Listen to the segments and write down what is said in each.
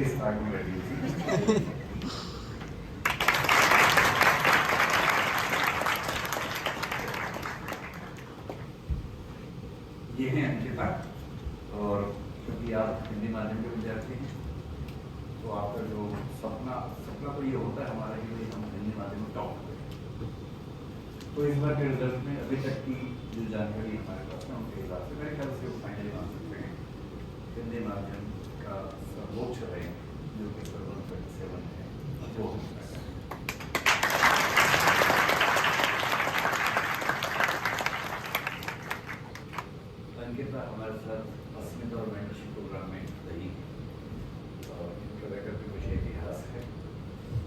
से स्टार्ट में बैठी थी। ये हैं अंकिता, और क्योंकि आप हिंदी माध्यम के विद्यार्थी हैं तो आपका जो सपना तो ये होता है हमारा कि हम हिंदी माध्यम में टॉप करें। तो इस बार के रिजल्ट में अभी तक की जो जानकारी हमारे पास है उनके हिसाब से मेरे ख्याल से वो फाइनली मान सकते हैं हिंदी माध्यम का सर्वोच्च रैंक जो कि 127 है वो अंकिता हमारे साथ अस्मिता और मेंटरशिप प्रोग्राम में रही और इनका लेकर भी मुझे इतिहास है।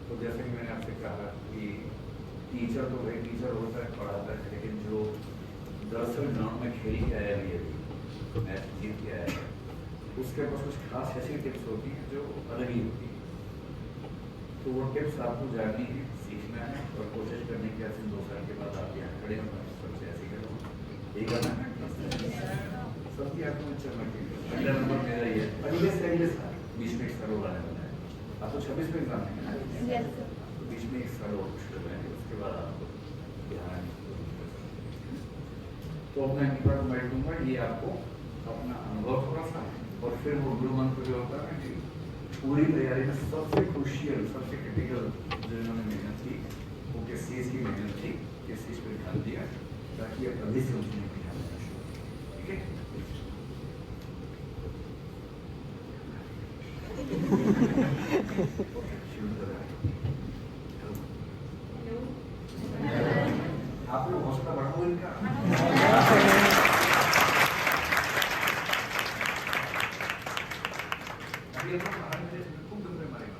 तो जैसे कि मैंने आपसे कहा कि टीचर तो वही टीचर होता है, पढ़ाता है, लेकिन जो दरअसल ग्राउंड में खेल के आया भी अभी मैच जीत के आया है उसके पास कुछ खास ऐसी टिप्स होती हैं जो अलग ही होती है। तो वो टिप्स आपको जाननी है, सीखना है और कोशिश करने की ऐसे 2 साल के बाद आप यहाँ खड़े होना सबसे ऐसी करो यही करना है। सबकी आपको में चलना चाहिए। पहला नंबर मेरा ये अगले से अगले साल 20 में 1 साल आने वाला है। आपको 26 में एग्जाम है ना? तो 20 में 1 साल और मुश्किल है, उसके बाद आपको ध्यान तो अपना अंकिता को मैं दूंगा, ये आपको अपना अनुभव थोड़ा सा और फिर वो गुरु मंत्र जो होता है कि पूरी तैयारी में सबसे क्रूशियल सबसे क्रिटिकल जो इन्होंने मेहनत की वो किस चीज़ की मेहनत थी, किस चीज़ पर ध्यान दिया ताकि आप अभी से उसमें ध्यान देना शुरू। ठीक है? आप लोग हौसला बढ़ाओ इनका। अभी तो खूब गंदे मारेगा,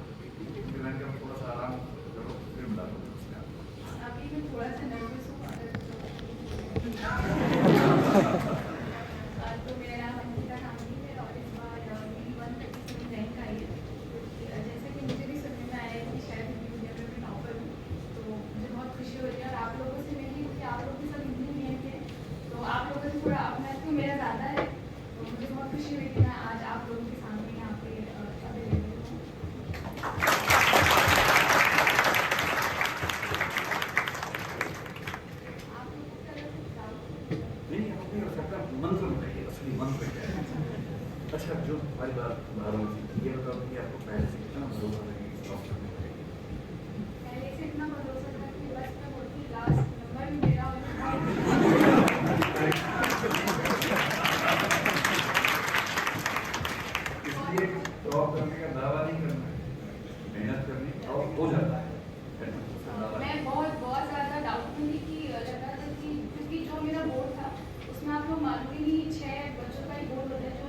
थोड़ा सा आराम करो फिर मिला दो। अभी मैं थोड़ा सा नर्वस हूँ। तो मेरा नाम अंकिता कामनी है और इस बार मेरी 137 रैंक आई है। जैसे कि मुझे भी सुनने में आया है कि शायद हिंदी मीडियम में मैं टॉपर हूँ, तो मुझे बहुत खुशी हो रही है। और आप लोगों से मिली क्योंकि आप लोग भी सब हिंदी मीडियम के, तो आप लोगों से थोड़ा अपना तो मेरा ज़्यादा है, तो मुझे बहुत खुशी हुई कि मैं आज आप लोगों के सामने यहाँ पे अवेलेबल हूँ। मंत्र बताइए, असली मंत्र क्या है? अच्छा, जो हमारी बात बाहर होती ये बताओ कि आपको पहले से कितना भरोसा है कि स्टॉप करने का? पहले से इतना भरोसा था कि बस मैं बोलती लास्ट नंबर भी मेरा इसलिए ड्रॉप करने का दावा नहीं करना है, मेहनत करनी और हो जाता है। मैं बहुत ज़्यादा डाउटफुल थी कि लगा था कि क्योंकि जो मेरा बोर्ड था उसमें आप लोग मालूम ही नहीं 6 बच्चों का ही बोर्ड होता है, जो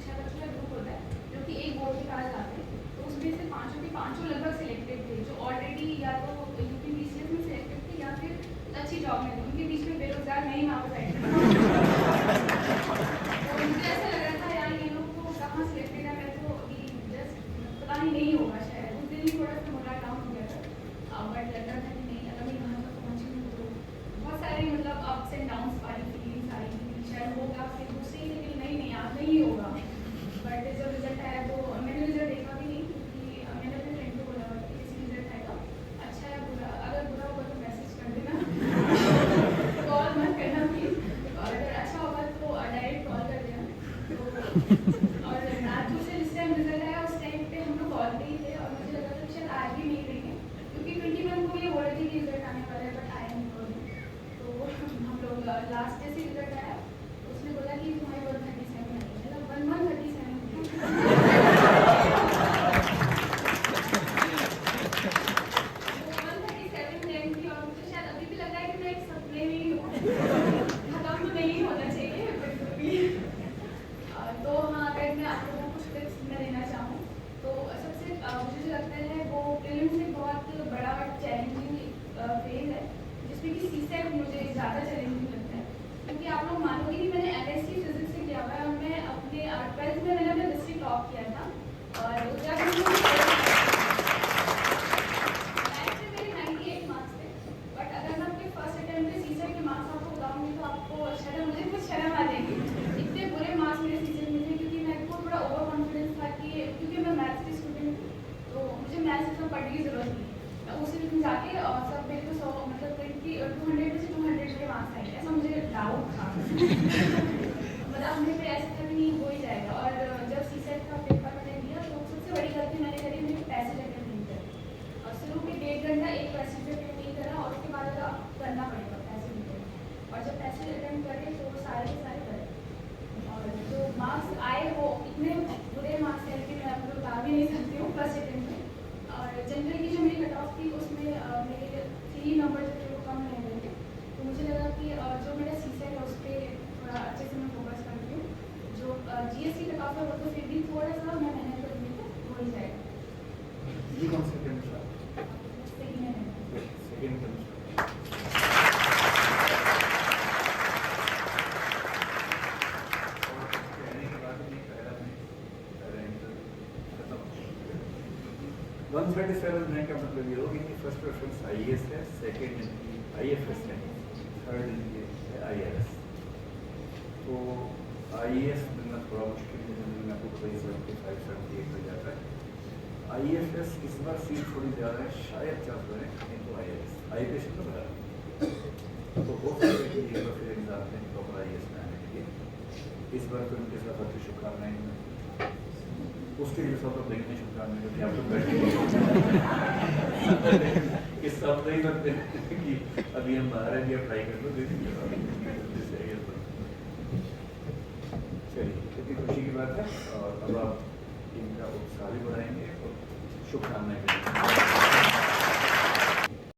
6 बच्चों का ग्रुप होता है जो कि एक बोर्ड के पास जाते हैं। तो उसमें से 5 के 5 लगभग सिलेक्टेड थे जो ऑलरेडी या तो UPPCS में सिलेक्टेड थे या फिर अच्छी जॉब में थे। उनके बीच में बेरोजगार नहीं वहाँ पर बैठे। तो मुझे ऐसा लग रहा था यार ये लोग तो कहाँ सिलेक्टेड है, मैं तो अभी जस्ट पता नहीं होगा शायद। उस दिन ही थोड़ा सा मोड़ा डाउन हो गया था, बट लग रहा था कि नहीं अगर मैं यहाँ तक पहुँची हूँ तो बहुत सारे मतलब अप्स एंड डाउन्स वाली फीलिंग्स आई थी, शायद होगा फिर दूसरी से कि नहीं आज नहीं होगा। बट जब रिजल्ट आया तो मैंने रिजल्ट देखा भी नहीं क्योंकि मैंने अपने फ्रेंड को बोला कि इसी रिजल्ट आएगा, अच्छा है बुरा, अगर बुरा होगा तो मैसेज कर देना कॉल मत करना प्लीज़, और अगर अच्छा होगा तो डायरेक्ट कॉल कर देना। और राजू से जिस टाइम रिजल्ट आया उस टाइम पे हम लोग कॉल पे ही थे और जाके सब मेरे को 100 मतलब करीब कि 200 में से 200 मेरे मार्क्स आएंगे, ऐसा मुझे डाउट था। मतलब मेरे पे ऐसा था कि नहीं हो ही जाएगा। और जब सीसेट का पेपर मैंने दिया तो सबसे बड़ी गलती मैंने करी, मेरे पैसे अटेंड नहीं करे। और शुरू में 1.5 घंटा एक पैसे अटेंड नहीं करा, और उसके बाद करना पड़ेगा पैसे नहीं करे। और जब पैसे अटेंड करे तो सारे के सारे करे, और जो मार्क्स आए वो इतने बुरे मार्क्स हैं कि मैं आपको बता भी नहीं सकती हूँ फर्स्ट अटेम्प्ट में। और जनरल की जो मेरी कट ऑफ थी उसमें मेरे 3 नंबर जो थे वो कम रह गए थे। तो मुझे लगा कि जो मेरा सीसेट है उस पर थोड़ा अच्छे से मैं फोकस करती हूँ। जो जीएसटी कट ऑफ है वो तो फिर भी थोड़ा सा मैं मेहनत करूँगी तो हो ही जाएगा। ये कौन सा अटेम्प्ट था? Second attempt. वन 137 रैंक का मतलब ये होगी कि फर्स्ट प्रेफरेंस आईएएस है, सेकंड इनकी आईएफएस है, थर्ड इनकी है आईआरएस। तो आईएएस मिलना थोड़ा मुश्किल है, जनरल में आपको पता ही 75 78 हो जाता है। आईएफएस इस बार सीट थोड़ी ज़्यादा है, शायद चांस बने, नहीं तो आईएएस तो बता तो हो सकता है कि एक बार फिर एग्जाम में प्रॉपर आईएएस में आने के लिए इस बार तो उनके साथ आपकी शुभकामनाएं हैं। उसके लिए सब लोग देखने शुभकामनाएं क्योंकि आप लोग बैठे इस सब नहीं लगते कि अभी हम बाहर हैं, अप्लाई कर लो, चलिए कितनी खुशी की बात है। और अब आप इनका उत्साह भी बढ़ाएंगे और शुभकामनाएं करेंगे।